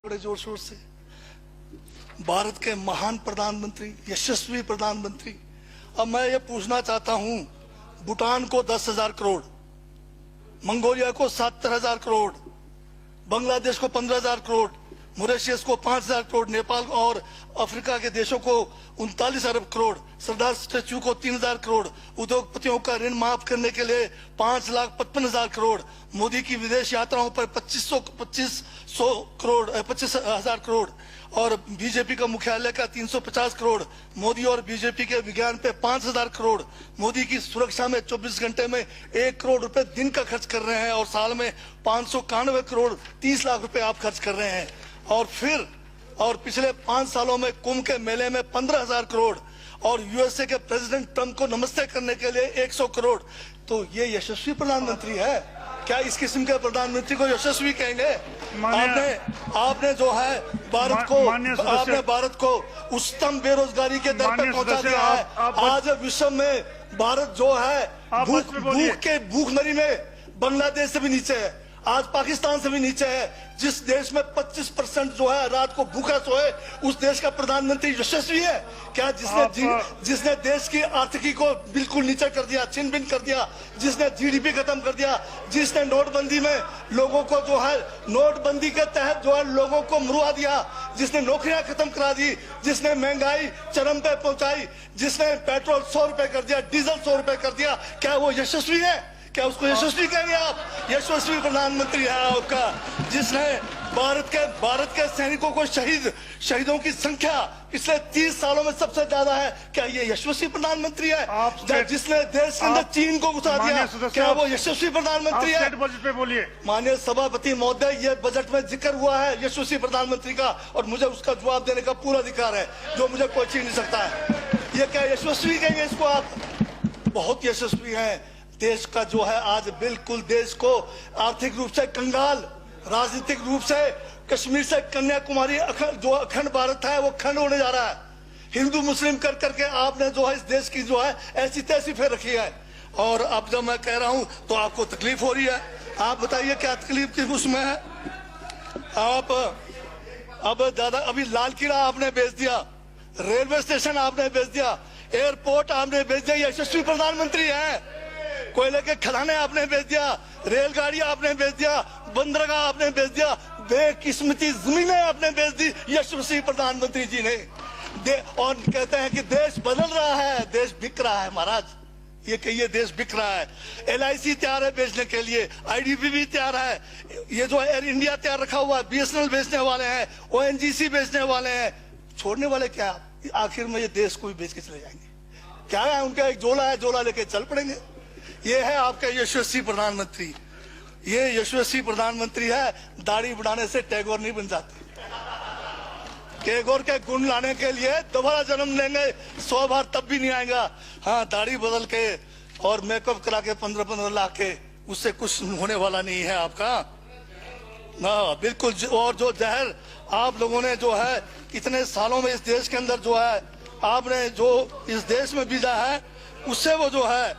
बड़े जोर शोर से भारत के महान प्रधानमंत्री, यशस्वी प्रधानमंत्री। अब मैं ये पूछना चाहता हूं, भूटान को 10,000 करोड़, मंगोलिया को 70,000 करोड़, बांग्लादेश को 15,000 करोड़, मॉरिशस को 5,000 करोड़, नेपाल और अफ्रीका के देशों को 39 अरब करोड़, सरदार स्टैच्यू को 3,000 करोड़, उद्योगपतियों का ऋण माफ करने के लिए 5,55,000 करोड़, मोदी की विदेश यात्राओं पर 25,000 करोड़ और बीजेपी का मुख्यालय का 350 करोड़, मोदी और बीजेपी के विज्ञान पे 5,000 करोड़, मोदी की सुरक्षा में 24 घंटे में 1 करोड़ रुपए दिन का खर्च कर रहे हैं और साल में 591 करोड़ 30 लाख रुपए आप खर्च कर रहे हैं। और पिछले 5 सालों में कुंभ के मेले में 15,000 करोड़ और यूएसए के प्रेसिडेंट ट्रंप को नमस्ते करने के लिए 100 करोड़। तो ये यशस्वी प्रधानमंत्री है क्या? इस किस्म के प्रधानमंत्री को यशस्वी कहेंगे? आपने जो है भारत को उच्चतम बेरोजगारी के दर पर पहुंचा दिया है। आज विश्व में भारत जो है भूखमरी में बांग्लादेश से भी नीचे है, आज पाकिस्तान से भी नीचे है। जिस देश में 25% जो है रात को भूखा सोए, उस देश का प्रधानमंत्री यशस्वी है क्या? जिसने देश की आर्थिकी को बिल्कुल नीचे कर दिया, छिन भिन कर दिया, जिसने जीडीपी खत्म कर दिया, जिसने नोटबंदी में लोगों को जो है नोटबंदी के तहत जो है लोगों को मरवा दिया, जिसने नौकरियां खत्म करा दी, जिसने महंगाई चरम पे पहुंचाई, जिसने पेट्रोल 100 रुपए कर दिया, डीजल 100 रुपए कर दिया, क्या वो यशस्वी है? क्या उसको यशस्वी कहेंगे आप? यशस्वी प्रधानमंत्री है आपका, जिसने भारत के सैनिकों को शहीदों की संख्या पिछले 30 सालों में सबसे ज्यादा है। क्या ये यशस्वी प्रधानमंत्री है? जिसने देश के अंदर चीन को घुसा दिया, क्या वो यशस्वी प्रधानमंत्री है? बजट पे बोलिए। माननीय सभापति महोदय, ये बजट में जिक्र हुआ है यशस्वी प्रधानमंत्री का और मुझे उसका जवाब देने का पूरा अधिकार है, जो मुझे कोई छीन नहीं सकता है। ये क्या यशस्वी कहेंगे इसको आप? बहुत यशस्वी है। देश का जो है आज बिल्कुल देश को आर्थिक रूप से कंगाल, राजनीतिक रूप से कश्मीर से कन्याकुमारी जो अखंड भारत है वो खंड होने जा रहा है। हिंदू मुस्लिम कर करके आपने जो है इस देश की जो है ऐसी तैसी फेर रखी है। और अब जब मैं कह रहा हूं तो आपको तकलीफ हो रही है। आप बताइए क्या तकलीफ किस उसमें है? आप अब दादा अभी लाल किला आपने बेच दिया, रेलवे स्टेशन आपने बेच दिया, एयरपोर्ट आपने बेच दिया, यशस्वी प्रधानमंत्री है। कोयले के खदाने आपने बेच दिया, रेलगाड़ी आपने बेच दिया, बंदरगाह आपने बेच दिया, बेकिस्मती जमीनें आपने बेच दी यशस्वी प्रधानमंत्री जी ने। और कहते हैं कि देश बदल रहा है, देश बिक रहा है। महाराज ये कहिए देश बिक रहा है। LIC तैयार है बेचने के लिए, IDB भी तैयार है, ये जो एयर इंडिया तैयार रखा हुआ है, BSNL बेचने वाले हैं, ONGC बेचने वाले हैं। छोड़ने वाले क्या? आखिर में ये देश को भी बेच के चले जाएंगे। क्या है उनका? एक झोला है, झोला लेके चल पड़ेंगे। ये है आपका यशस्वी प्रधानमंत्री। ये यशस्वी प्रधानमंत्री है। दाढ़ी बढ़ाने से टैगोर नहीं बन जाते। टैगोर के गुण लाने के लिए दोबारा जन्म लेंगे 100 बार, तब भी नहीं आएगा। हाँ, दाढ़ी बदल के और मेकअप करा के 15-15 लाख के, उससे कुछ होने वाला नहीं है आपका। हाँ बिल्कुल। और जो जहर आप लोगों ने जो है इतने सालों में इस देश के अंदर जो है आपने जो इस देश में बीजा है, उससे वो जो है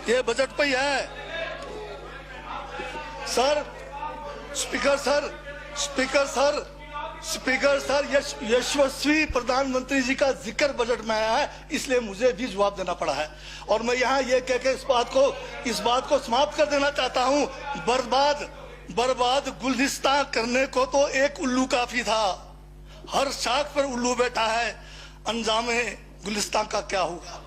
ये बजट पे ही है। सर स्पीकर सर यशस्वी प्रधानमंत्री जी का जिक्र बजट में आया है, इसलिए मुझे भी जवाब देना पड़ा है। और मैं यहाँ ये कह के इस बात को समाप्त कर देना चाहता हूँ। बर्बाद गुलदस्ता करने को तो एक उल्लू काफी था, हर शाख पर उल्लू बैठा है, अंजामे गुलिस्तान का क्या होगा?